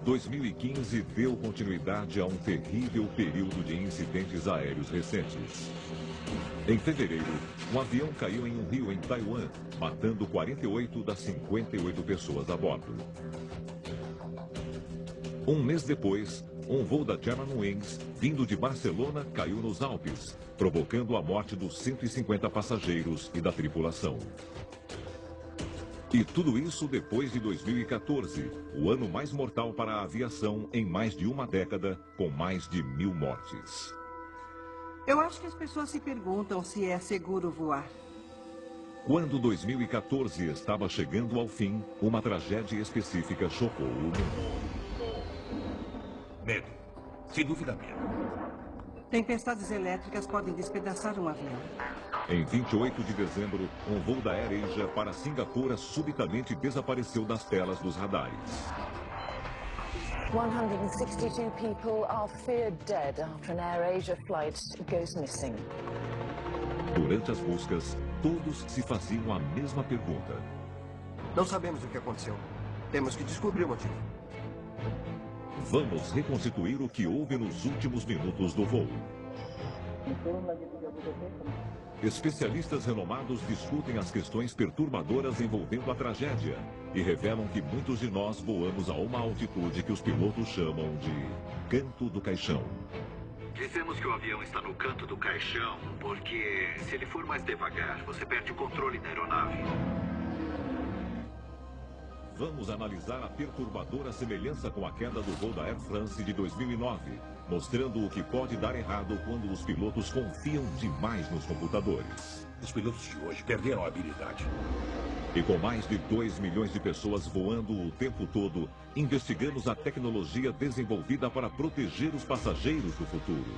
2015 deu continuidade a um terrível período de incidentes aéreos recentes. Em fevereiro, um avião caiu em um rio em Taiwan, matando 48 das 58 pessoas a bordo. Um mês depois, um voo da Germanwings, vindo de Barcelona, caiu nos Alpes, provocando a morte dos 150 passageiros e da tripulação. E tudo isso depois de 2014, o ano mais mortal para a aviação em mais de uma década, com mais de 1000 mortes. Eu acho que as pessoas se perguntam se é seguro voar. Quando 2014 estava chegando ao fim, uma tragédia específica chocou o mundo. Medo. Sem dúvida, medo. Tempestades elétricas podem despedaçar um avião. Em 28 de dezembro, um voo da AirAsia para Singapura subitamente desapareceu das telas dos radares. 162 people are feared dead after an AirAsia flight goes missing. Durante as buscas, todos se faziam a mesma pergunta. Não sabemos o que aconteceu. Temos que descobrir o motivo. Vamos reconstituir o que houve nos últimos minutos do voo. Especialistas renomados discutem as questões perturbadoras envolvendo a tragédia e revelam que muitos de nós voamos a uma altitude que os pilotos chamam de canto do caixão. Dizemos que o avião está no canto do caixão porque, se ele for mais devagar, você perde o controle da aeronave. Vamos analisar a perturbadora semelhança com a queda do voo da Air France de 2009, mostrando o que pode dar errado quando os pilotos confiam demais nos computadores. Os pilotos de hoje perderam a habilidade. E com mais de 2 milhões de pessoas voando o tempo todo, investigamos a tecnologia desenvolvida para proteger os passageiros do futuro.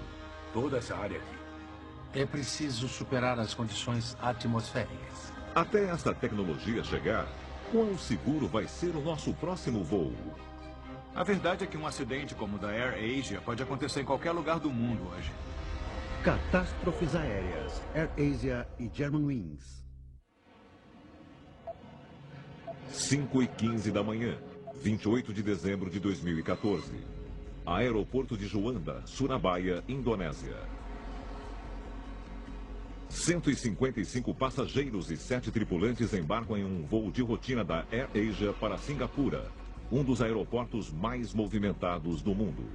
Toda essa área aqui. É preciso superar as condições atmosféricas. Até essa tecnologia chegar, quão seguro vai ser o nosso próximo voo? A verdade é que um acidente como o da AirAsia pode acontecer em qualquer lugar do mundo hoje. Catástrofes aéreas, AirAsia e Germanwings. 5h15 da manhã, 28 de dezembro de 2014. Aeroporto de Juanda, Surabaya, Indonésia. 155 passageiros e 7 tripulantes embarcam em um voo de rotina da AirAsia para Singapura, um dos aeroportos mais movimentados do mundo.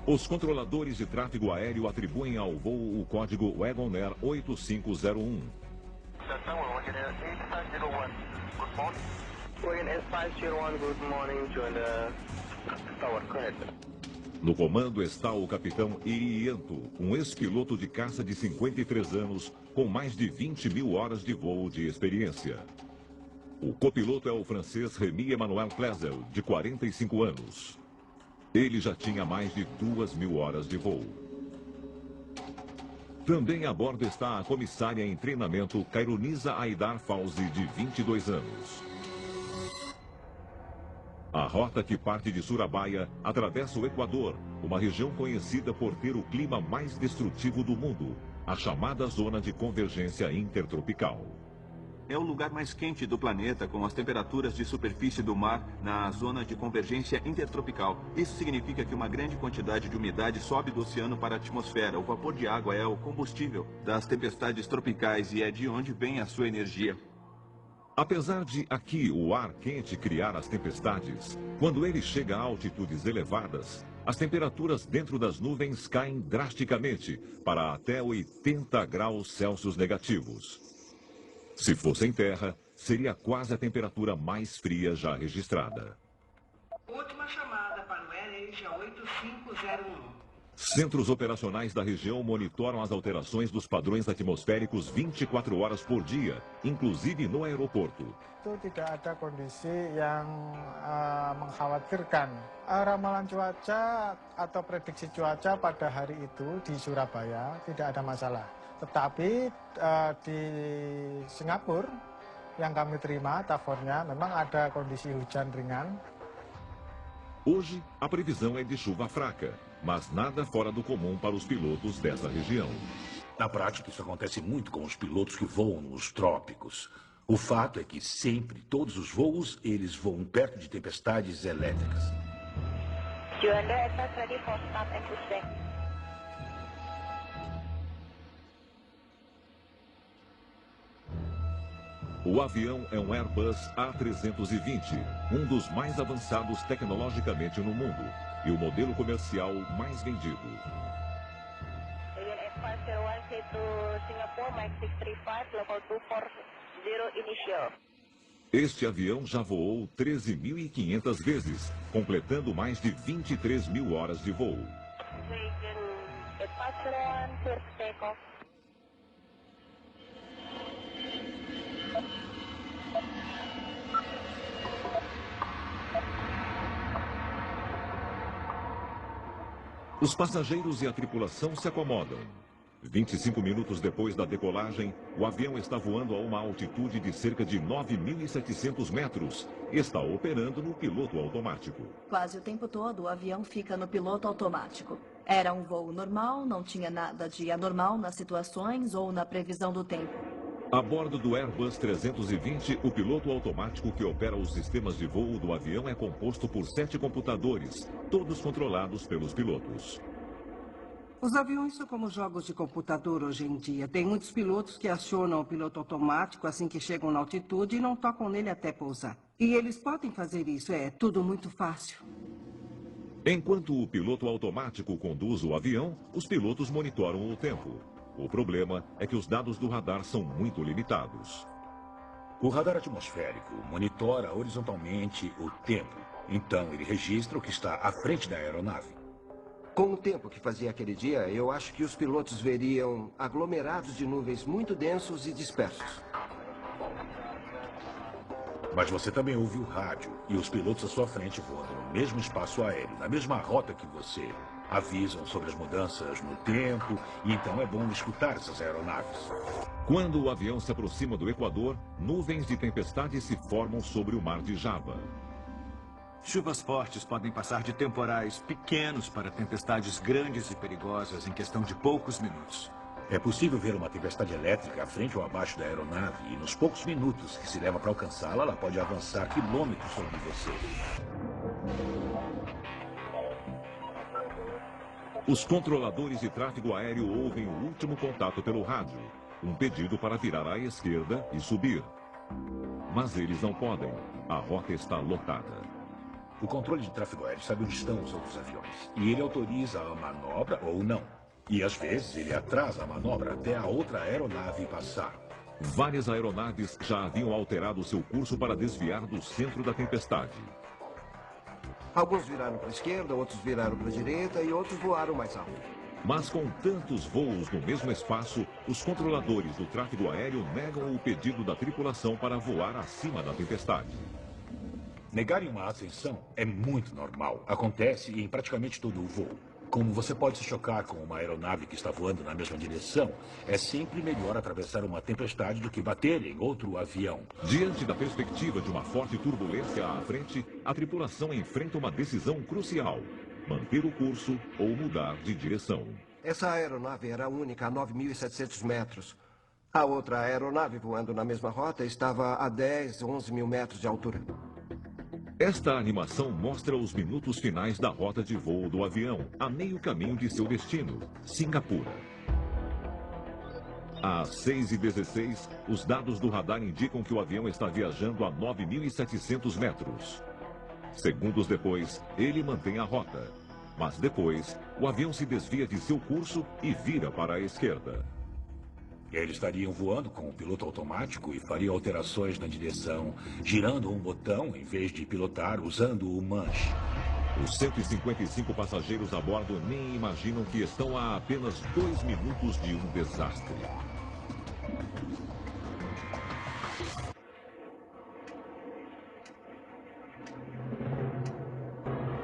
Os controladores de tráfego aéreo atribuem ao voo o código Wagonair 8501. No comando está o capitão Irianto, um ex-piloto de caça de 53 anos, com mais de 20.000 horas de voo de experiência. O copiloto é o francês Rémi Emmanuel Klezel, de 45 anos. Ele já tinha mais de 2.000 horas de voo. Também a bordo está a comissária em treinamento Kairunisa Aidar Fauzi, de 22 anos. A rota que parte de Surabaya atravessa o Equador, uma região conhecida por ter o clima mais destrutivo do mundo, a chamada Zona de Convergência Intertropical. É o lugar mais quente do planeta, com as temperaturas de superfície do mar na zona de convergência intertropical. Isso significa que uma grande quantidade de umidade sobe do oceano para a atmosfera. O vapor de água é o combustível das tempestades tropicais e é de onde vem a sua energia. Apesar de aqui o ar quente criar as tempestades, quando ele chega a altitudes elevadas, as temperaturas dentro das nuvens caem drasticamente para até 80 graus Celsius negativos. Se fosse em terra, seria quase a temperatura mais fria já registrada. Última chamada para o AirAsia 8501. Centros operacionais da região monitoram as alterações dos padrões atmosféricos 24 horas por dia, inclusive no aeroporto. Itu tidak ada kondisi yang mengkhawatirkan. Ramalan cuaca atau prediksi cuaca pada hari itu di Surabaya tidak ada masalah. Tetapi di Singapura yang kami terima tafornya memang ada kondisi hujan ringan. Hoje, a previsão é de chuva fraca, mas nada fora do comum para os pilotos dessa região. Na prática, isso acontece muito com os pilotos que voam nos trópicos. O fato é que sempre, todos os voos, eles voam perto de tempestades elétricas. O avião é um Airbus A320, um dos mais avançados tecnologicamente no mundo e o modelo comercial mais vendido. Este avião já voou 13.500 vezes, completando mais de 23 mil horas de voo. Os passageiros e a tripulação se acomodam. 25 minutos depois da decolagem, o avião está voando a uma altitude de cerca de 9.700 metros e está operando no piloto automático. Quase o tempo todo, o avião fica no piloto automático. Era um voo normal, não tinha nada de anormal nas situações ou na previsão do tempo. A bordo do Airbus 320, o piloto automático que opera os sistemas de voo do avião é composto por 7 computadores, todos controlados pelos pilotos. Os aviões são como jogos de computador hoje em dia. Tem muitos pilotos que acionam o piloto automático assim que chegam na altitude e não tocam nele até pousar. E eles podem fazer isso, é tudo muito fácil. Enquanto o piloto automático conduz o avião, os pilotos monitoram o tempo. O problema é que os dados do radar são muito limitados. O radar atmosférico monitora horizontalmente o tempo. Então, ele registra o que está à frente da aeronave. Com o tempo que fazia aquele dia, eu acho que os pilotos veriam aglomerados de nuvens muito densos e dispersos. Mas você também ouve o rádio e os pilotos à sua frente voando no mesmo espaço aéreo, na mesma rota que você. Avisam sobre as mudanças no tempo e então é bom escutar essas aeronaves. Quando o avião se aproxima do Equador, nuvens de tempestade se formam sobre o Mar de Java. Chuvas fortes podem passar de temporais pequenos para tempestades grandes e perigosas em questão de poucos minutos. É possível ver uma tempestade elétrica à frente ou abaixo da aeronave e nos poucos minutos que se leva para alcançá-la, ela pode avançar quilômetros sobre você. Os controladores de tráfego aéreo ouvem o último contato pelo rádio, um pedido para virar à esquerda e subir. Mas eles não podem, a rota está lotada. O controle de tráfego aéreo sabe onde estão os outros aviões. E ele autoriza a manobra ou não. E às vezes ele atrasa a manobra até a outra aeronave passar. Várias aeronaves já haviam alterado seu curso para desviar do centro da tempestade. Alguns viraram para a esquerda, outros viraram para a direita e outros voaram mais alto. Mas com tantos voos no mesmo espaço, os controladores do tráfego aéreo negam o pedido da tripulação para voar acima da tempestade. Negarem uma ascensão é muito normal. Acontece em praticamente todo o voo. Como você pode se chocar com uma aeronave que está voando na mesma direção, é sempre melhor atravessar uma tempestade do que bater em outro avião. Diante da perspectiva de uma forte turbulência à frente, a tripulação enfrenta uma decisão crucial: manter o curso ou mudar de direção. Essa aeronave era única a 9.700 metros. A outra aeronave voando na mesma rota estava a 10, 11 mil metros de altura. Esta animação mostra os minutos finais da rota de voo do avião, a meio caminho de seu destino, Singapura. Às 6h16, os dados do radar indicam que o avião está viajando a 9.700 metros. Segundos depois, ele mantém a rota. Mas depois, o avião se desvia de seu curso e vira para a esquerda. Eles estariam voando com o piloto automático e fariam alterações na direção, girando um botão em vez de pilotar usando o manche. Os 155 passageiros a bordo nem imaginam que estão a apenas 2 minutos de um desastre.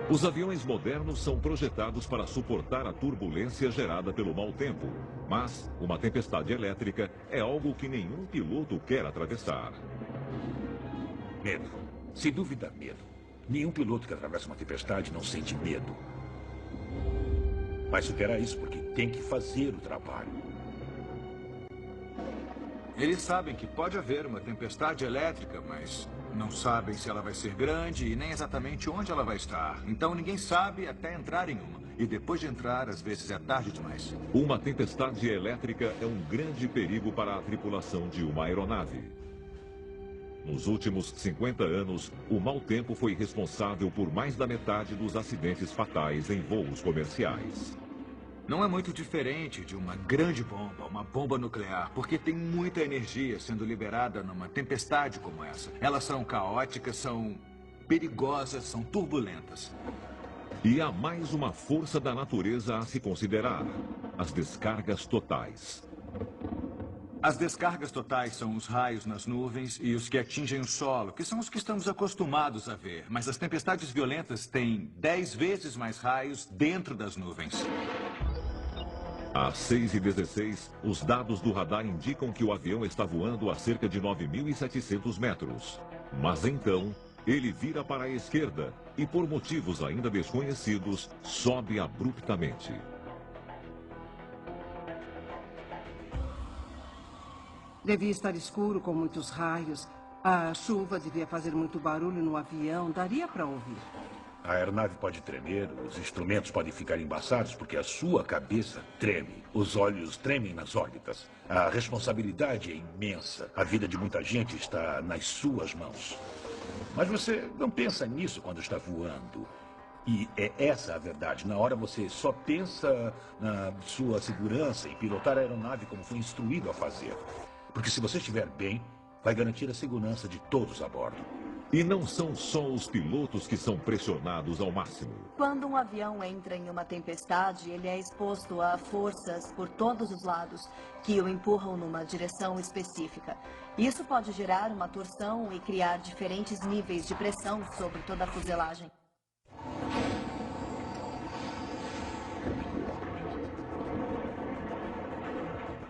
Os aviões modernos são projetados para suportar a turbulência gerada pelo mau tempo. Mas uma tempestade elétrica é algo que nenhum piloto quer atravessar. Medo. Sem dúvida, medo. Nenhum piloto que atravessa uma tempestade não sente medo. Mas supera isso porque tem que fazer o trabalho. Eles sabem que pode haver uma tempestade elétrica, mas não sabem se ela vai ser grande e nem exatamente onde ela vai estar. Então ninguém sabe até entrar em uma. E depois de entrar, às vezes é tarde demais. Uma tempestade elétrica é um grande perigo para a tripulação de uma aeronave. Nos últimos 50 anos, o mau tempo foi responsável por mais da metade dos acidentes fatais em voos comerciais. Não é muito diferente de uma grande bomba, uma bomba nuclear, porque tem muita energia sendo liberada numa tempestade como essa. Elas são caóticas, são perigosas, são turbulentas. E há mais uma força da natureza a se considerar: as descargas totais. As descargas totais são os raios nas nuvens e os que atingem o solo, que são os que estamos acostumados a ver. Mas as tempestades violentas têm 10 vezes mais raios dentro das nuvens. Às 6h16, os dados do radar indicam que o avião está voando a cerca de 9.700 metros. Mas então, ele vira para a esquerda e, por motivos ainda desconhecidos, sobe abruptamente. Devia estar escuro com muitos raios. A chuva devia fazer muito barulho no avião. Daria para ouvir. A aeronave pode tremer, os instrumentos podem ficar embaçados porque a sua cabeça treme. Os olhos tremem nas órbitas. A responsabilidade é imensa. A vida de muita gente está nas suas mãos. Mas você não pensa nisso quando está voando. E é essa a verdade. Na hora você só pensa na sua segurança e pilotar a aeronave como foi instruído a fazer. Porque se você estiver bem, vai garantir a segurança de todos a bordo. E não são só os pilotos que são pressionados ao máximo. Quando um avião entra em uma tempestade, ele é exposto a forças por todos os lados que o empurram numa direção específica. Isso pode gerar uma torção e criar diferentes níveis de pressão sobre toda a fuselagem.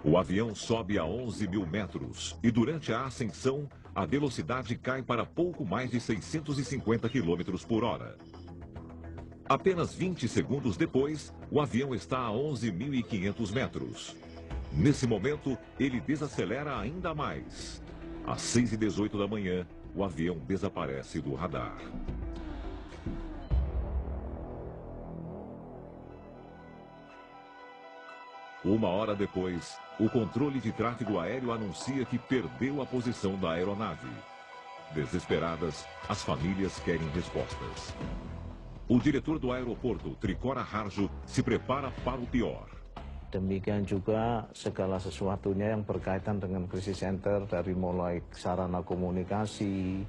O avião sobe a 11.000 metros e durante a ascensão, a velocidade cai para pouco mais de 650 km por hora. Apenas 20 segundos depois, o avião está a 11.500 metros. Nesse momento, ele desacelera ainda mais. Às 6h18 da manhã, o avião desaparece do radar. Uma hora depois, o controle de tráfego aéreo anuncia que perdeu a posição da aeronave. Desesperadas, as famílias querem respostas. O diretor do aeroporto, Trikora Harjo, se prepara para o pior. Demikian juga segala sesuatunya yang berkaitan dengan krisis center, dari mulai sarana komunikasi,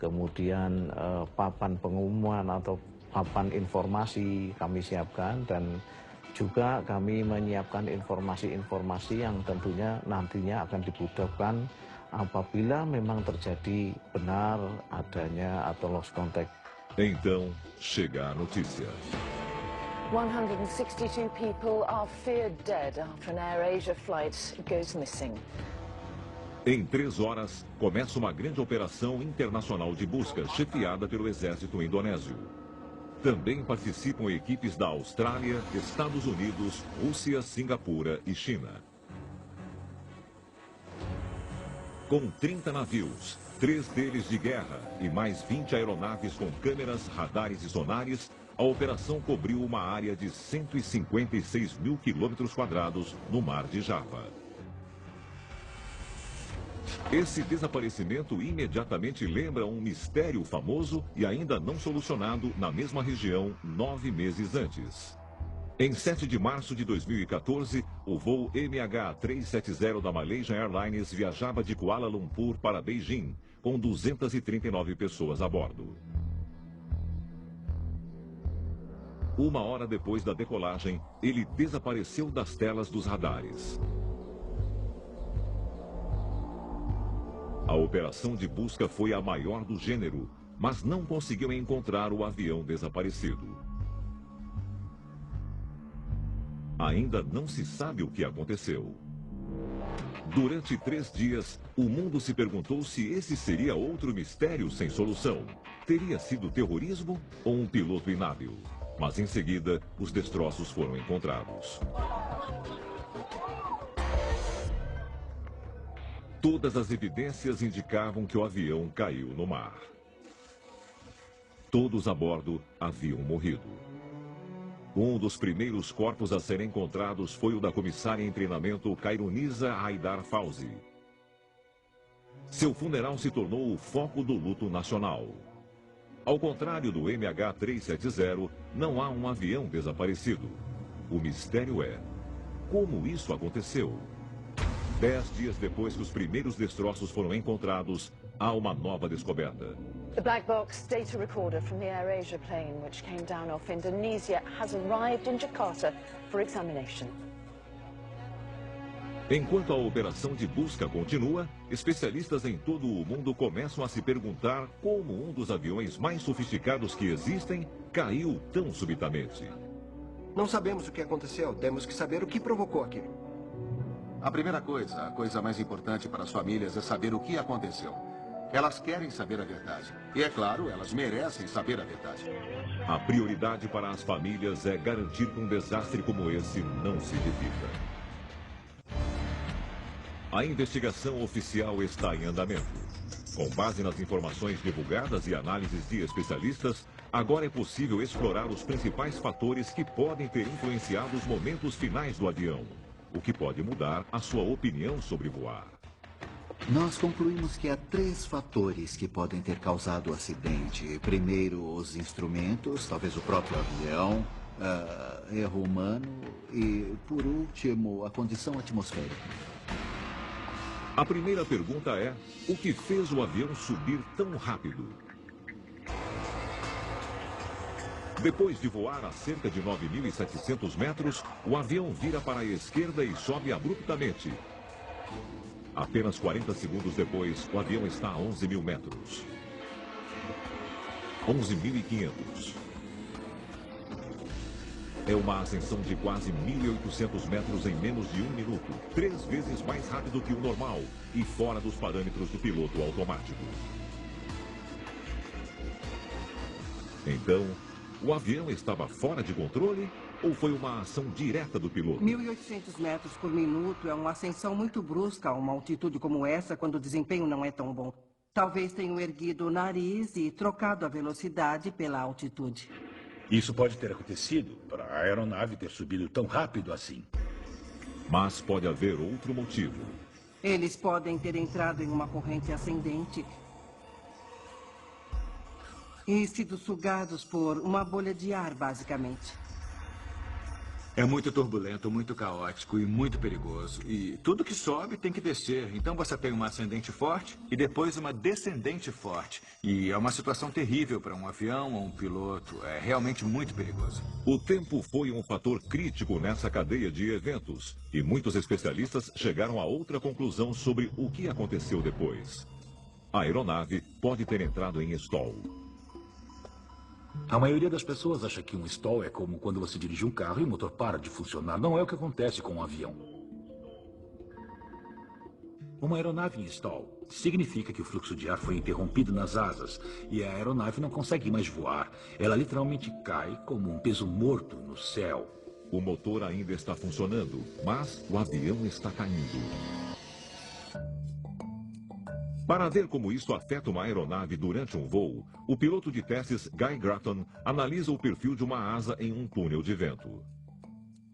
kemudian papan pengumuman atau papan informasi kami siapkan, dan juga kami menyiapkan informasi-informasi yang tentunya nantinya akan dibutuhkan apabila memang terjadi benar adanya atau lost contact. Então, chega a notícia. 162 people are feared dead after an AirAsia flight goes missing. Em 3 horas, começa uma grande operação internacional de busca chefiada pelo exército indonésio. Também participam equipes da Austrália, Estados Unidos, Rússia, Singapura e China. Com 30 navios, 3 deles de guerra e mais 20 aeronaves com câmeras, radares e sonares, a operação cobriu uma área de 156.000 km² no Mar de Java. Esse desaparecimento imediatamente lembra um mistério famoso e ainda não solucionado na mesma região 9 meses antes. Em 7 de março de 2014, o voo MH370 da Malaysia Airlines viajava de Kuala Lumpur para Beijing, com 239 pessoas a bordo. Uma hora depois da decolagem, ele desapareceu das telas dos radares. A operação de busca foi a maior do gênero, mas não conseguiu encontrar o avião desaparecido. Ainda não se sabe o que aconteceu. Durante 3 dias, o mundo se perguntou se esse seria outro mistério sem solução. Teria sido terrorismo ou um piloto inábil? Mas em seguida, os destroços foram encontrados. Todas as evidências indicavam que o avião caiu no mar. Todos a bordo haviam morrido. Um dos primeiros corpos a serem encontrados foi o da comissária em treinamento Khairunisa Haidar Fauzi. Seu funeral se tornou o foco do luto nacional. Ao contrário do MH370, não há um avião desaparecido. O mistério é: como isso aconteceu? 10 dias depois que os primeiros destroços foram encontrados, há uma nova descoberta. The black box data recorder from the AirAsia plane, which came down off Indonesia, has arrived in Jakarta for examination. Enquanto a operação de busca continua, especialistas em todo o mundo começam a se perguntar como um dos aviões mais sofisticados que existem caiu tão subitamente. Não sabemos o que aconteceu. Temos que saber o que provocou aquilo. A primeira coisa, a coisa mais importante para as famílias é saber o que aconteceu. Elas querem saber a verdade. E, é claro, elas merecem saber a verdade. A prioridade para as famílias é garantir que um desastre como esse não se repita. A investigação oficial está em andamento. Com base nas informações divulgadas e análises de especialistas, agora é possível explorar os principais fatores que podem ter influenciado os momentos finais do avião, o que pode mudar a sua opinião sobre voar. Nós concluímos que há 3 fatores que podem ter causado o acidente. Primeiro, os instrumentos, talvez o próprio avião, erro humano e, por último, a condição atmosférica. A primeira pergunta é: o que fez o avião subir tão rápido? Depois de voar a cerca de 9.700 metros, o avião vira para a esquerda e sobe abruptamente. Apenas 40 segundos depois, o avião está a 11.000 metros. 11.500. É uma ascensão de quase 1.800 metros em menos de 1 minuto, 3 vezes mais rápido que o normal e fora dos parâmetros do piloto automático. Então, o avião estava fora de controle ou foi uma ação direta do piloto? 1.800 metros por minuto é uma ascensão muito brusca a uma altitude como essa, quando o desempenho não é tão bom. Talvez tenham erguido o nariz e trocado a velocidade pela altitude. Isso pode ter acontecido para a aeronave ter subido tão rápido assim. Mas pode haver outro motivo. Eles podem ter entrado em uma corrente ascendente e sido sugados por uma bolha de ar, basicamente. É muito turbulento, muito caótico e muito perigoso. E tudo que sobe tem que descer. Então você tem uma ascendente forte e depois uma descendente forte. E é uma situação terrível para um avião ou um piloto. É realmente muito perigoso. O tempo foi um fator crítico nessa cadeia de eventos. E muitos especialistas chegaram a outra conclusão sobre o que aconteceu depois. A aeronave pode ter entrado em stall. A maioria das pessoas acha que um stall é como quando você dirige um carro e o motor para de funcionar. Não é o que acontece com um avião. Uma aeronave em stall significa que o fluxo de ar foi interrompido nas asas e a aeronave não consegue mais voar. Ela literalmente cai como um peso morto no céu. O motor ainda está funcionando, mas o avião está caindo. Para ver como isso afeta uma aeronave durante um voo, o piloto de testes Guy Gratton analisa o perfil de uma asa em um túnel de vento.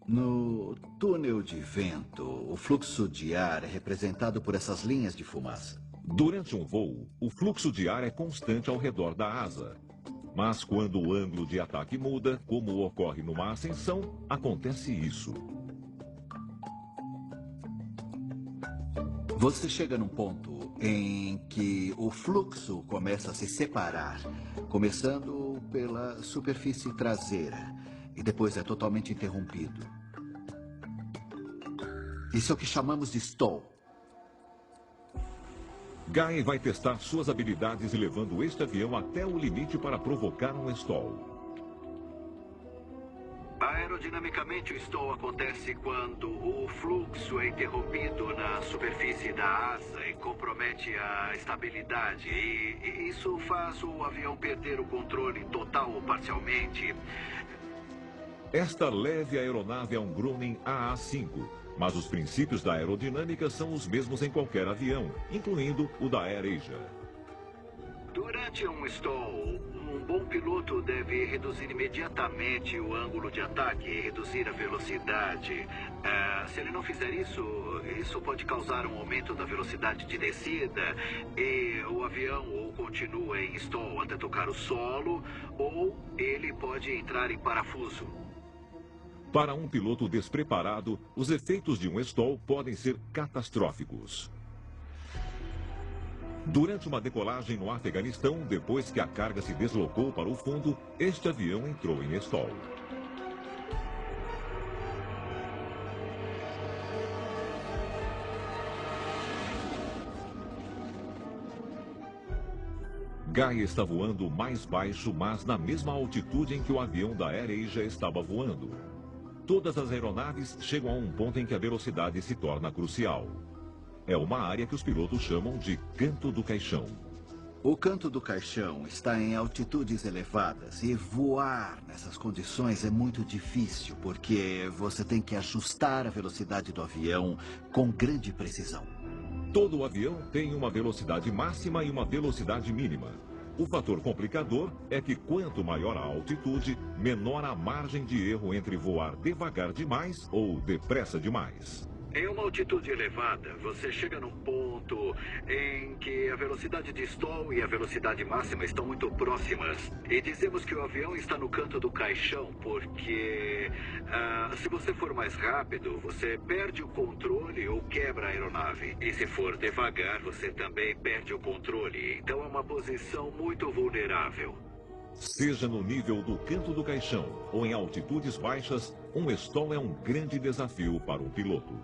No túnel de vento, o fluxo de ar é representado por essas linhas de fumaça. Durante um voo, o fluxo de ar é constante ao redor da asa. Mas quando o ângulo de ataque muda, como ocorre numa ascensão, acontece isso. Você chega num ponto em que o fluxo começa a se separar, começando pela superfície traseira e depois é totalmente interrompido. Isso é o que chamamos de stall. Guy vai testar suas habilidades levando este avião até o limite para provocar um stall. Aerodinamicamente, o stall acontece quando o fluxo é interrompido na superfície da asa e compromete a estabilidade. E isso faz o avião perder o controle total ou parcialmente. Esta leve aeronave é um Groningen AA-5, Mas os princípios da aerodinâmica são os mesmos em qualquer avião, incluindo o da AirAsia. Durante um stall, um bom piloto deve reduzir imediatamente o ângulo de ataque e reduzir a velocidade. Se ele não fizer isso, isso pode causar um aumento da velocidade de descida e o avião ou continua em stall até tocar o solo, ou ele pode entrar em parafuso. Para um piloto despreparado, os efeitos de um stall podem ser catastróficos. Durante uma decolagem no Afeganistão, depois que a carga se deslocou para o fundo, este avião entrou em stall. Guy está voando mais baixo, mas na mesma altitude em que o avião da AirAsia estava voando. Todas as aeronaves chegam a um ponto em que a velocidade se torna crucial. É uma área que os pilotos chamam de canto do caixão. O canto do caixão está em altitudes elevadas e voar nessas condições é muito difícil porque você tem que ajustar a velocidade do avião com grande precisão. Todo avião tem uma velocidade máxima e uma velocidade mínima. O fator complicador é que quanto maior a altitude, menor a margem de erro entre voar devagar demais ou depressa demais. Em uma altitude elevada, você chega num ponto em que a velocidade de stall e a velocidade máxima estão muito próximas. E dizemos que o avião está no canto do caixão porque se você for mais rápido, você perde o controle ou quebra a aeronave. E se for devagar, você também perde o controle. Então é uma posição muito vulnerável. Seja no nível do canto do caixão ou em altitudes baixas, um stall é um grande desafio para um piloto.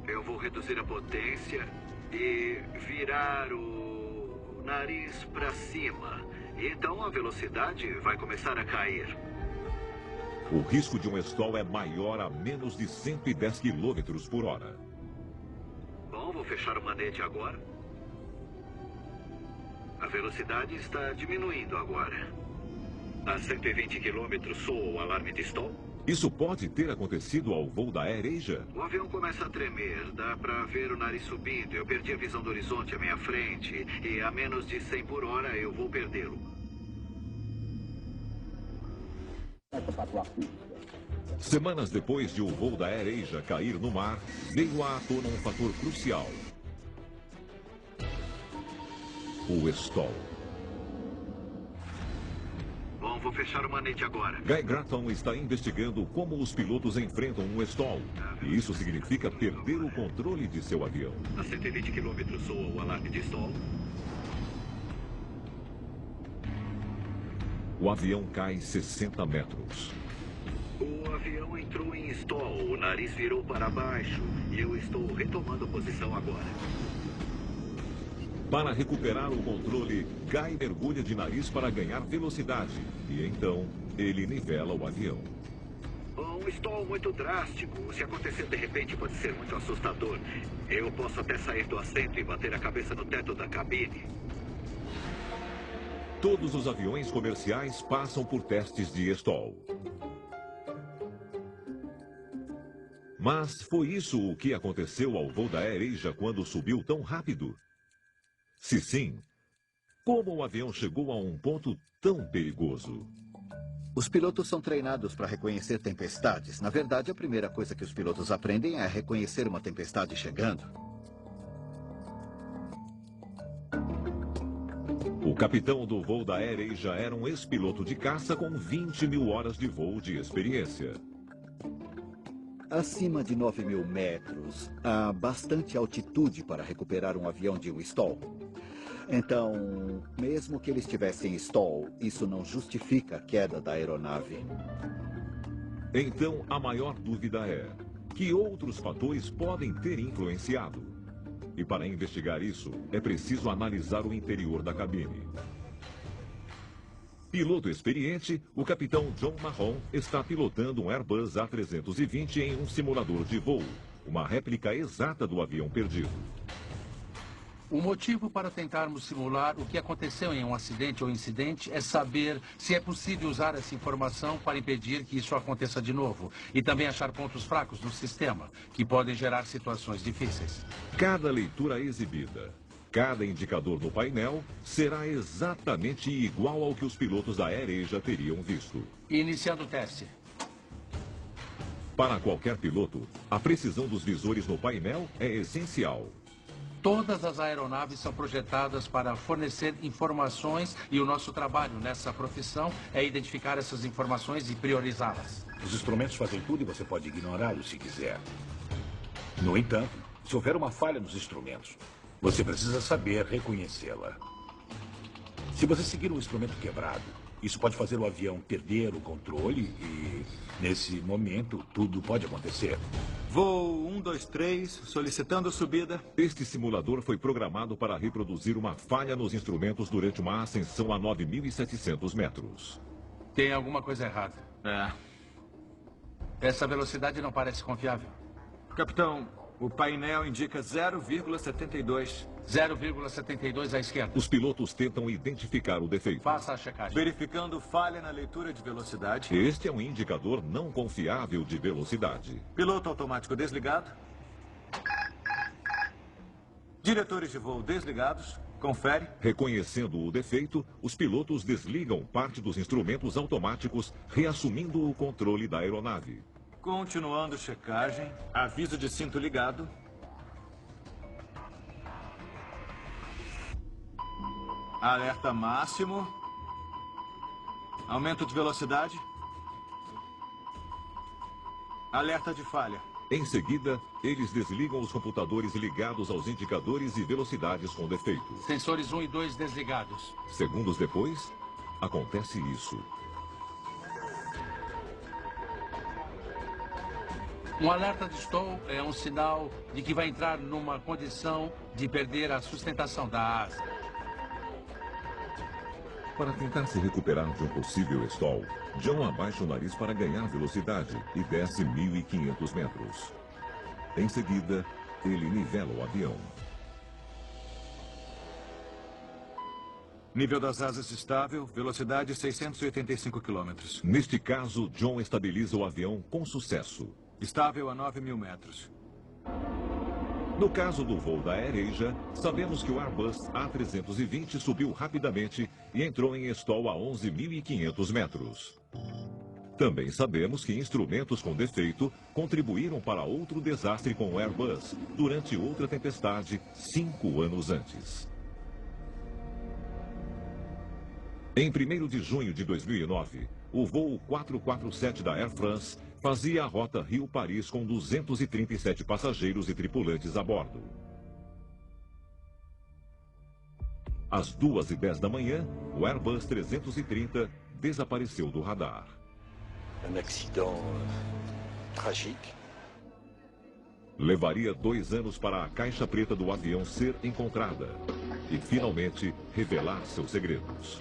Eu vou reduzir a potência e virar o nariz para cima. E então a velocidade vai começar a cair. O risco de um stall é maior a menos de 110 km por hora. Bom, vou fechar o manete agora. A velocidade está diminuindo agora. A 120 km soa o alarme de stall. Isso pode ter acontecido ao voo da AirAsia? O avião começa a tremer, dá para ver o nariz subindo. Eu perdi a visão do horizonte à minha frente e a menos de 100 por hora eu vou perdê-lo. Semanas depois de o voo da AirAsia cair no mar, veio à tona um fator crucial. O stall. Bom, vou fechar o manete agora. Guy Gratton está investigando como os pilotos enfrentam um stall. E isso significa perder o controle de seu avião. A 120 km soa o alarme de stall. O avião cai 60 metros. O avião entrou em stall, o nariz virou para baixo e eu estou retomando a posição agora. Para recuperar o controle, Guy mergulha de nariz para ganhar velocidade. E então, ele nivela o avião. Um stall muito drástico. Se acontecer de repente, pode ser muito assustador. Eu posso até sair do assento e bater a cabeça no teto da cabine. Todos os aviões comerciais passam por testes de stall. Mas foi isso o que aconteceu ao voo da AirAsia quando subiu tão rápido? Se sim, como o avião chegou a um ponto tão perigoso? Os pilotos são treinados para reconhecer tempestades. Na verdade, a primeira coisa que os pilotos aprendem é reconhecer uma tempestade chegando. O capitão do voo da AirAsia era um ex-piloto de caça com 20 mil horas de voo de experiência. Acima de 9.000 metros, há bastante altitude para recuperar um avião de um stall. Então, mesmo que ele estivesse em stall, isso não justifica a queda da aeronave. Então, a maior dúvida é: que outros fatores podem ter influenciado? E para investigar isso, é preciso analisar o interior da cabine. Piloto experiente, o capitão John Mahon está pilotando um Airbus A320 em um simulador de voo, uma réplica exata do avião perdido. O motivo para tentarmos simular o que aconteceu em um acidente ou incidente é saber se é possível usar essa informação para impedir que isso aconteça de novo. E também achar pontos fracos no sistema, que podem gerar situações difíceis. Cada leitura exibida, cada indicador no painel será exatamente igual ao que os pilotos da AirAsia teriam visto. Iniciando o teste. Para qualquer piloto, a precisão dos visores no painel é essencial. Todas as aeronaves são projetadas para fornecer informações e o nosso trabalho nessa profissão é identificar essas informações e priorizá-las. Os instrumentos fazem tudo e você pode ignorá-los se quiser. No entanto, se houver uma falha nos instrumentos, você precisa saber reconhecê-la. Se você seguir um instrumento quebrado, isso pode fazer o avião perder o controle e, nesse momento, tudo pode acontecer. Voo 123, solicitando subida. Este simulador foi programado para reproduzir uma falha nos instrumentos durante uma ascensão a 9.700 metros. Tem alguma coisa errada. Essa velocidade não parece confiável. Capitão, o painel indica 0,72. 0,72 à esquerda. Os pilotos tentam identificar o defeito. Faça a checagem. Verificando falha na leitura de velocidade. Este é um indicador não confiável de velocidade. Piloto automático desligado. Diretores de voo desligados. Confere. Reconhecendo o defeito, os pilotos desligam parte dos instrumentos automáticos, reassumindo o controle da aeronave. Continuando checagem. Aviso de cinto ligado. Alerta máximo. Aumento de velocidade. Alerta de falha. Em seguida, eles desligam os computadores ligados aos indicadores e velocidades com defeito. Sensores 1 e 2 desligados. Segundos depois, acontece isso. Um alerta de stall é um sinal de que vai entrar numa condição de perder a sustentação da asa. Para tentar se recuperar de um possível stall, John abaixa o nariz para ganhar velocidade e desce 1.500 metros. Em seguida, ele nivela o avião. Nível das asas estável, velocidade 685 km. Neste caso, John estabiliza o avião com sucesso. Estável a 9.000 metros. No caso do voo da AirAsia, sabemos que o Airbus A320 subiu rapidamente e entrou em stall a 11.500 metros. Também sabemos que instrumentos com defeito contribuíram para outro desastre com o Airbus durante outra tempestade 5 anos antes. Em 1º de junho de 2009, o voo 447 da Air France fazia a rota Rio-Paris com 237 passageiros e tripulantes a bordo. Às 2h10 da manhã, o Airbus 330 desapareceu do radar. Um acidente trágico. Levaria 2 anos para a caixa preta do avião ser encontrada e, finalmente, revelar seus segredos.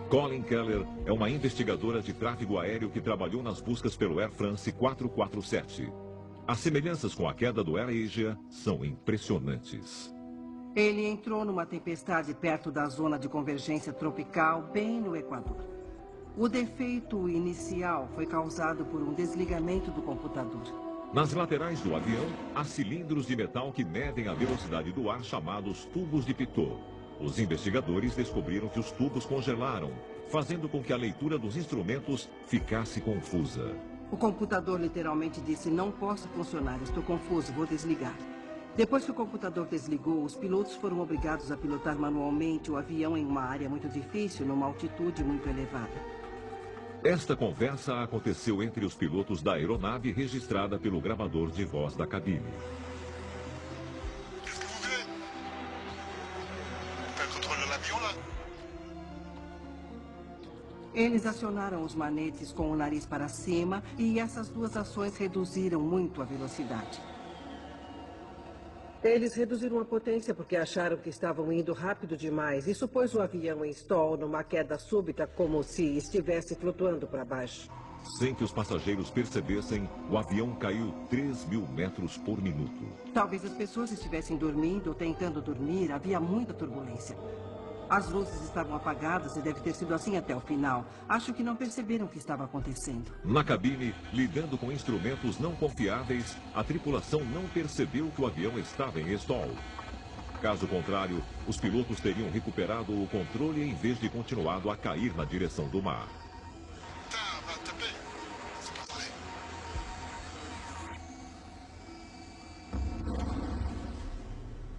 Colin Keller é uma investigadora de tráfego aéreo que trabalhou nas buscas pelo Air France 447. As semelhanças com a queda do AirAsia são impressionantes. Ele entrou numa tempestade perto da zona de convergência tropical, bem no Equador. O defeito inicial foi causado por um desligamento do computador. Nas laterais do avião, há cilindros de metal que medem a velocidade do ar, chamados tubos de Pitot. Os investigadores descobriram que os tubos congelaram, fazendo com que a leitura dos instrumentos ficasse confusa. O computador literalmente disse: "Não posso funcionar, estou confuso, vou desligar." Depois que o computador desligou, os pilotos foram obrigados a pilotar manualmente o avião em uma área muito difícil, numa altitude muito elevada. Esta conversa aconteceu entre os pilotos da aeronave registrada pelo gravador de voz da cabine. Eles acionaram os manetes com o nariz para cima e essas duas ações reduziram muito a velocidade. Eles reduziram a potência porque acharam que estavam indo rápido demais. Isso pôs o avião em stall numa queda súbita, como se estivesse flutuando para baixo. Sem que os passageiros percebessem, o avião caiu 3.000 metros por minuto. Talvez as pessoas estivessem dormindo ou tentando dormir. Havia muita turbulência. As luzes estavam apagadas e deve ter sido assim até o final. Acho que não perceberam o que estava acontecendo. Na cabine, lidando com instrumentos não confiáveis, a tripulação não percebeu que o avião estava em stall. Caso contrário, os pilotos teriam recuperado o controle em vez de continuado a cair na direção do mar.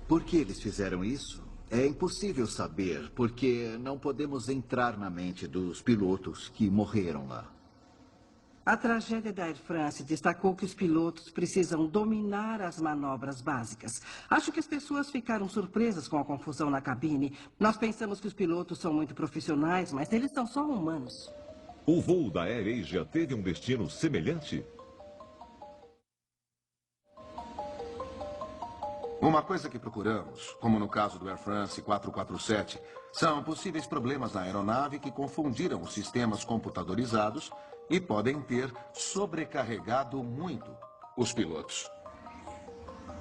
Por que eles fizeram isso? É impossível saber, porque não podemos entrar na mente dos pilotos que morreram lá. A tragédia da Air France destacou que os pilotos precisam dominar as manobras básicas. Acho que as pessoas ficaram surpresas com a confusão na cabine. Nós pensamos que os pilotos são muito profissionais, mas eles são só humanos. O voo da AirAsia teve um destino semelhante? Uma coisa que procuramos, como no caso do Air France 447, são possíveis problemas na aeronave que confundiram os sistemas computadorizados e podem ter sobrecarregado muito os pilotos.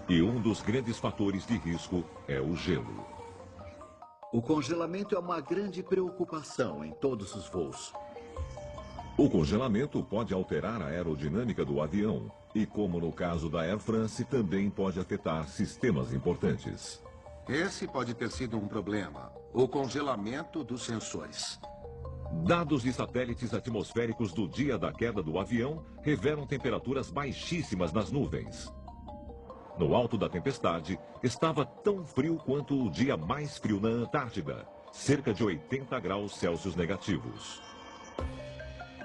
E um dos grandes fatores de risco é o gelo. O congelamento é uma grande preocupação em todos os voos. O congelamento pode alterar a aerodinâmica do avião e, como no caso da Air France, também pode afetar sistemas importantes. Esse pode ter sido um problema, o congelamento dos sensores. Dados de satélites atmosféricos do dia da queda do avião revelam temperaturas baixíssimas nas nuvens. No alto da tempestade, estava tão frio quanto o dia mais frio na Antártida, cerca de 80 graus Celsius negativos.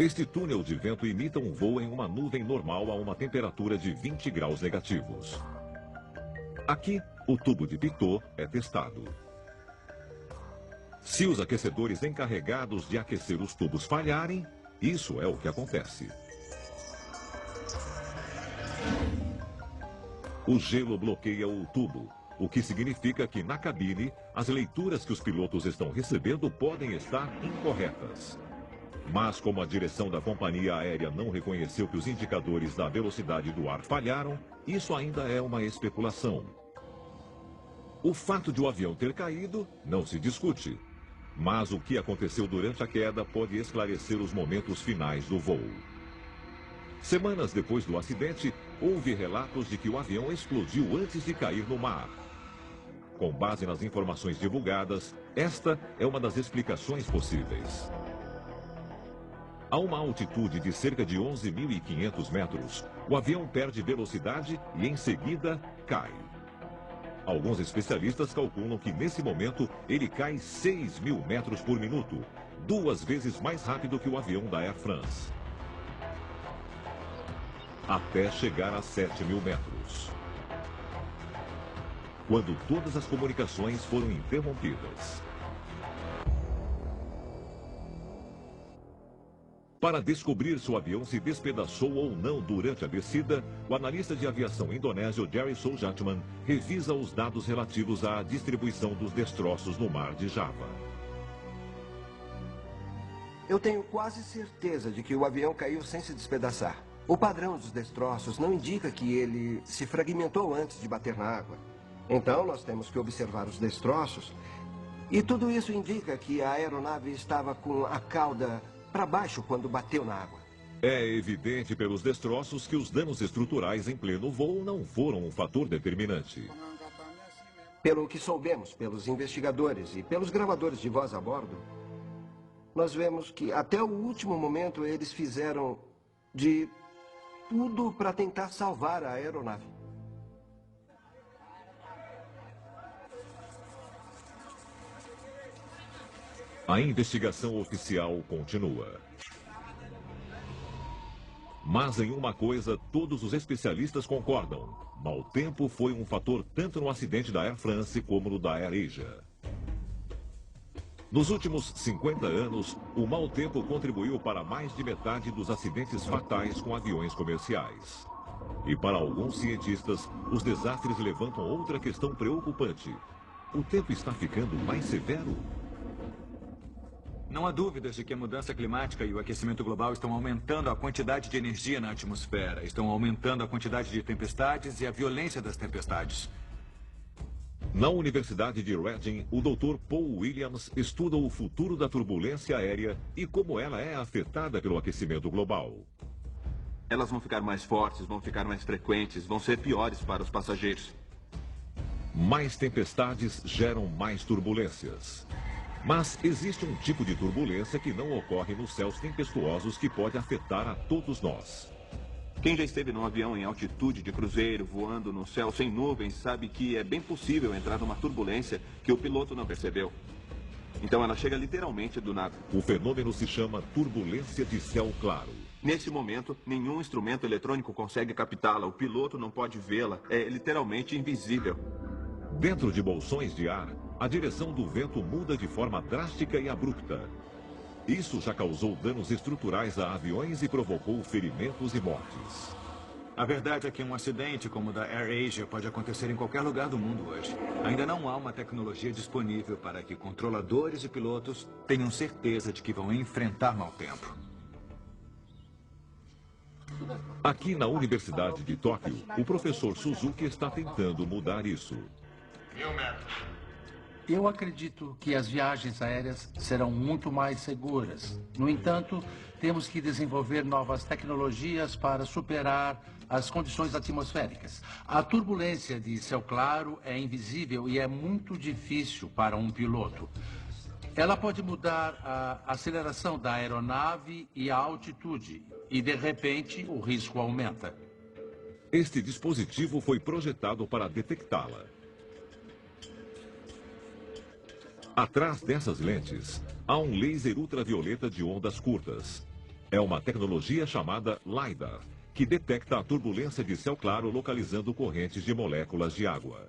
Este túnel de vento imita um voo em uma nuvem normal a uma temperatura de 20 graus negativos. Aqui, o tubo de Pitot é testado. Se os aquecedores encarregados de aquecer os tubos falharem, isso é o que acontece. O gelo bloqueia o tubo, o que significa que na cabine, as leituras que os pilotos estão recebendo podem estar incorretas. Mas como a direção da companhia aérea não reconheceu que os indicadores da velocidade do ar falharam, isso ainda é uma especulação. O fato de o avião ter caído não se discute, mas o que aconteceu durante a queda pode esclarecer os momentos finais do voo. Semanas depois do acidente, houve relatos de que o avião explodiu antes de cair no mar. Com base nas informações divulgadas, esta é uma das explicações possíveis. A uma altitude de cerca de 11.500 metros, o avião perde velocidade e, em seguida, cai. Alguns especialistas calculam que, nesse momento, ele cai 6.000 metros por minuto, 2 vezes mais rápido que o avião da Air France. Até chegar a 7.000 metros. Quando todas as comunicações foram interrompidas. Para descobrir se o avião se despedaçou ou não durante a descida, o analista de aviação indonésio Jerry Soejatman revisa os dados relativos à distribuição dos destroços no mar de Java. Eu tenho quase certeza de que o avião caiu sem se despedaçar. O padrão dos destroços não indica que ele se fragmentou antes de bater na água. Então, nós temos que observar os destroços. E tudo isso indica que a aeronave estava com a cauda para baixo quando bateu na água. É evidente pelos destroços que os danos estruturais em pleno voo não foram um fator determinante. Pelo que soubemos pelos investigadores e pelos gravadores de voz a bordo, nós vemos que até o último momento eles fizeram de tudo para tentar salvar a aeronave. A investigação oficial continua. Mas em uma coisa todos os especialistas concordam. Mau tempo foi um fator tanto no acidente da Air France como no da AirAsia. Nos últimos 50 anos, o mau tempo contribuiu para mais de metade dos acidentes fatais com aviões comerciais. E para alguns cientistas, os desastres levantam outra questão preocupante. O tempo está ficando mais severo? Não há dúvidas de que a mudança climática e o aquecimento global estão aumentando a quantidade de energia na atmosfera, estão aumentando a quantidade de tempestades e a violência das tempestades. Na Universidade de Reading, o Dr. Paul Williams estuda o futuro da turbulência aérea e como ela é afetada pelo aquecimento global. Elas vão ficar mais fortes, vão ficar mais frequentes, vão ser piores para os passageiros. Mais tempestades geram mais turbulências. Mas existe um tipo de turbulência que não ocorre nos céus tempestuosos que pode afetar a todos nós. Quem já esteve num avião em altitude de cruzeiro, voando no céu sem nuvens, sabe que é bem possível entrar numa turbulência que o piloto não percebeu. Então ela chega literalmente do nada. O fenômeno se chama turbulência de céu claro. Nesse momento, nenhum instrumento eletrônico consegue captá-la, o piloto não pode vê-la, é literalmente invisível. Dentro de bolsões de ar, a direção do vento muda de forma drástica e abrupta. Isso já causou danos estruturais a aviões e provocou ferimentos e mortes. A verdade é que um acidente como o da AirAsia pode acontecer em qualquer lugar do mundo hoje. Ainda não há uma tecnologia disponível para que controladores e pilotos tenham certeza de que vão enfrentar mau tempo. Aqui na Universidade de Tóquio, o professor Suzuki está tentando mudar isso. Eu acredito que as viagens aéreas serão muito mais seguras. No entanto, temos que desenvolver novas tecnologias para superar as condições atmosféricas. A turbulência de céu claro é invisível e é muito difícil para um piloto. Ela pode mudar a aceleração da aeronave e a altitude, e de repente o risco aumenta. Este dispositivo foi projetado para detectá-la. Atrás dessas lentes, há um laser ultravioleta de ondas curtas. É uma tecnologia chamada LiDAR, que detecta a turbulência de céu claro localizando correntes de moléculas de água.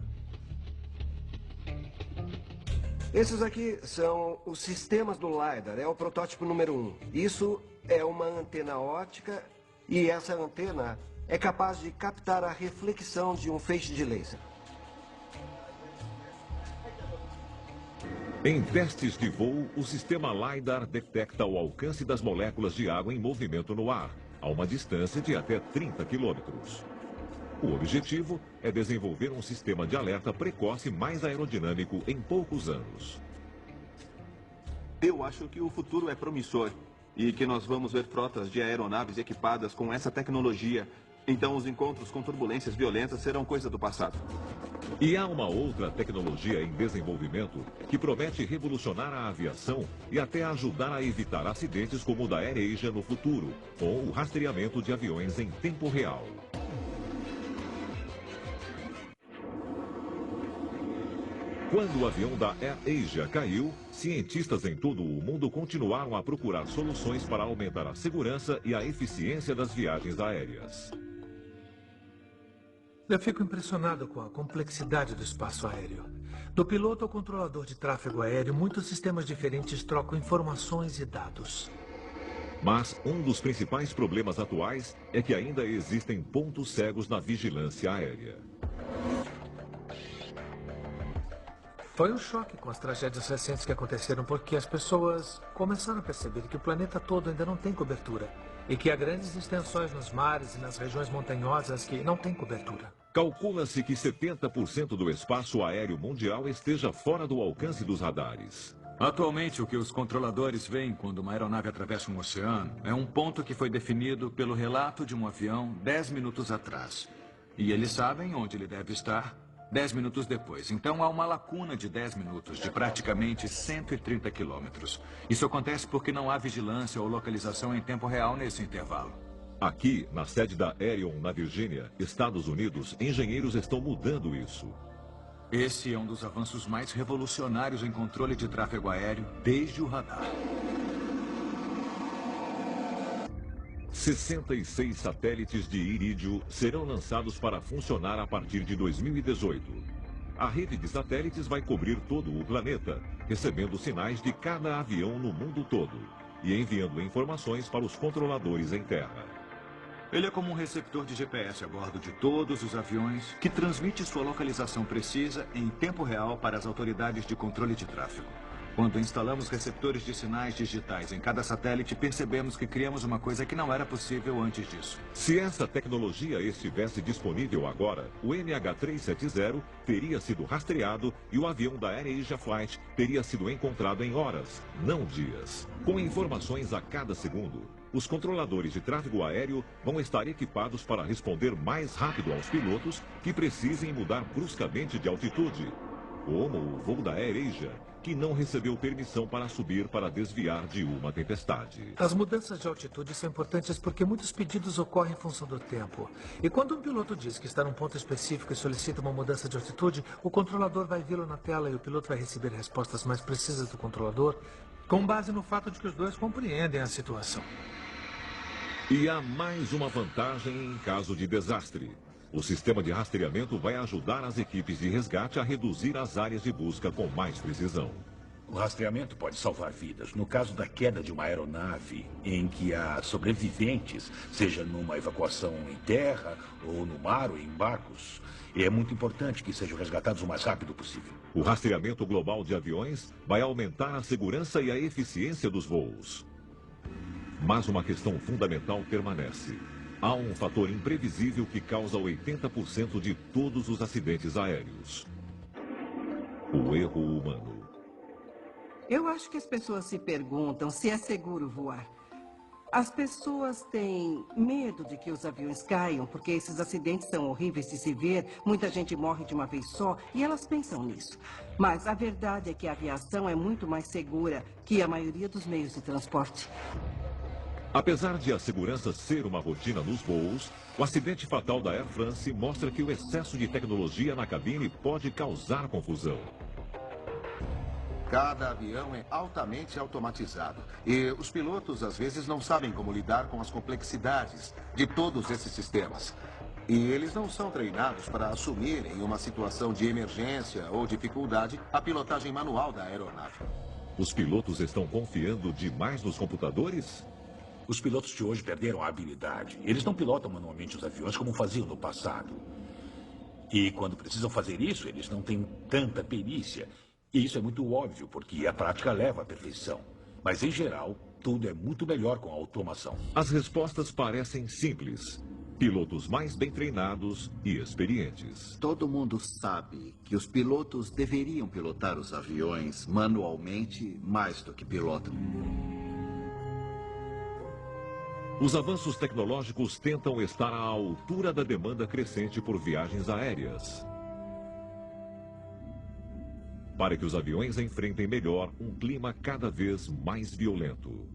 Esses aqui são os sistemas do LiDAR, é o protótipo número 1. Isso é uma antena óptica e essa antena é capaz de captar a reflexão de um feixe de laser. Em testes de voo, o sistema LiDAR detecta o alcance das moléculas de água em movimento no ar, a uma distância de até 30 quilômetros. O objetivo é desenvolver um sistema de alerta precoce mais aerodinâmico em poucos anos. Eu acho que o futuro é promissor e que nós vamos ver frotas de aeronaves equipadas com essa tecnologia. Então os encontros com turbulências violentas serão coisa do passado. E há uma outra tecnologia em desenvolvimento que promete revolucionar a aviação e até ajudar a evitar acidentes como o da AirAsia no futuro, ou o rastreamento de aviões em tempo real. Quando o avião da AirAsia caiu, cientistas em todo o mundo continuaram a procurar soluções para aumentar a segurança e a eficiência das viagens aéreas. Eu fico impressionado com a complexidade do espaço aéreo. Do piloto ao controlador de tráfego aéreo, muitos sistemas diferentes trocam informações e dados. Mas um dos principais problemas atuais é que ainda existem pontos cegos na vigilância aérea. Foi um choque com as tragédias recentes que aconteceram porque as pessoas começaram a perceber que o planeta todo ainda não tem cobertura e que há grandes extensões nos mares e nas regiões montanhosas que não têm cobertura. Calcula-se que 70% do espaço aéreo mundial esteja fora do alcance dos radares. Atualmente, o que os controladores veem quando uma aeronave atravessa um oceano é um ponto que foi definido pelo relato de um avião 10 minutos atrás. E eles sabem onde ele deve estar 10 minutos depois. Então há uma lacuna de 10 minutos, de praticamente 130 quilômetros. Isso acontece porque não há vigilância ou localização em tempo real nesse intervalo. Aqui, na sede da Aerion, na Virgínia, Estados Unidos, engenheiros estão mudando isso. Esse é um dos avanços mais revolucionários em controle de tráfego aéreo desde o radar. 66 satélites de irídio serão lançados para funcionar a partir de 2018. A rede de satélites vai cobrir todo o planeta, recebendo sinais de cada avião no mundo todo e enviando informações para os controladores em terra. Ele é como um receptor de GPS a bordo de todos os aviões que transmite sua localização precisa em tempo real para as autoridades de controle de tráfego. Quando instalamos receptores de sinais digitais em cada satélite, percebemos que criamos uma coisa que não era possível antes disso. Se essa tecnologia estivesse disponível agora, o NH-370 teria sido rastreado e o avião da AirAsia Flight teria sido encontrado em horas, não dias. Com informações a cada segundo, os controladores de tráfego aéreo vão estar equipados para responder mais rápido aos pilotos que precisem mudar bruscamente de altitude, como o voo da AirAsia, que não recebeu permissão para subir para desviar de uma tempestade. As mudanças de altitude são importantes porque muitos pedidos ocorrem em função do tempo. E quando um piloto diz que está num ponto específico e solicita uma mudança de altitude, o controlador vai vê-lo na tela e o piloto vai receber respostas mais precisas do controlador, com base no fato de que os dois compreendem a situação. E há mais uma vantagem em caso de desastre. O sistema de rastreamento vai ajudar as equipes de resgate a reduzir as áreas de busca com mais precisão. O rastreamento pode salvar vidas. No caso da queda de uma aeronave em que há sobreviventes, seja numa evacuação em terra, ou no mar, ou em barcos, é muito importante que sejam resgatados o mais rápido possível. O rastreamento global de aviões vai aumentar a segurança e a eficiência dos voos. Mas uma questão fundamental permanece. Há um fator imprevisível que causa 80% de todos os acidentes aéreos: o erro humano. Eu acho que as pessoas se perguntam se é seguro voar. As pessoas têm medo de que os aviões caiam, porque esses acidentes são horríveis de se ver, muita gente morre de uma vez só, e elas pensam nisso. Mas a verdade é que a aviação é muito mais segura que a maioria dos meios de transporte. Apesar de a segurança ser uma rotina nos voos, o acidente fatal da Air France mostra que o excesso de tecnologia na cabine pode causar confusão. Cada avião é altamente automatizado e os pilotos às vezes não sabem como lidar com as complexidades de todos esses sistemas. E eles não são treinados para assumir em uma situação de emergência ou dificuldade a pilotagem manual da aeronave. Os pilotos estão confiando demais nos computadores? Os pilotos de hoje perderam a habilidade. Eles não pilotam manualmente os aviões como faziam no passado. E quando precisam fazer isso, eles não têm tanta perícia. E isso é muito óbvio, porque a prática leva à perfeição. Mas, em geral, tudo é muito melhor com a automação. As respostas parecem simples. Pilotos mais bem treinados e experientes. Todo mundo sabe que os pilotos deveriam pilotar os aviões manualmente mais do que pilotam. Os avanços tecnológicos tentam estar à altura da demanda crescente por viagens aéreas, para que os aviões enfrentem melhor um clima cada vez mais violento.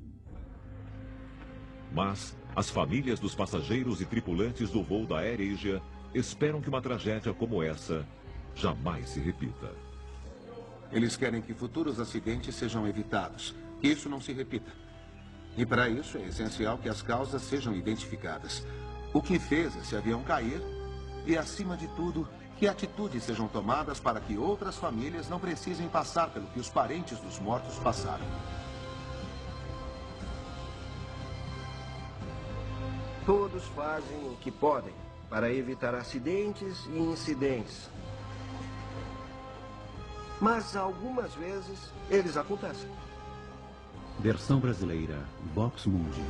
Mas as famílias dos passageiros e tripulantes do voo da AirAsia esperam que uma tragédia como essa jamais se repita. Eles querem que futuros acidentes sejam evitados, que isso não se repita. E para isso é essencial que as causas sejam identificadas. O que fez esse avião cair e, acima de tudo, que atitudes sejam tomadas para que outras famílias não precisem passar pelo que os parentes dos mortos passaram. Todos fazem o que podem para evitar acidentes e incidentes. Mas algumas vezes eles acontecem. Versão brasileira, Vox Mundi.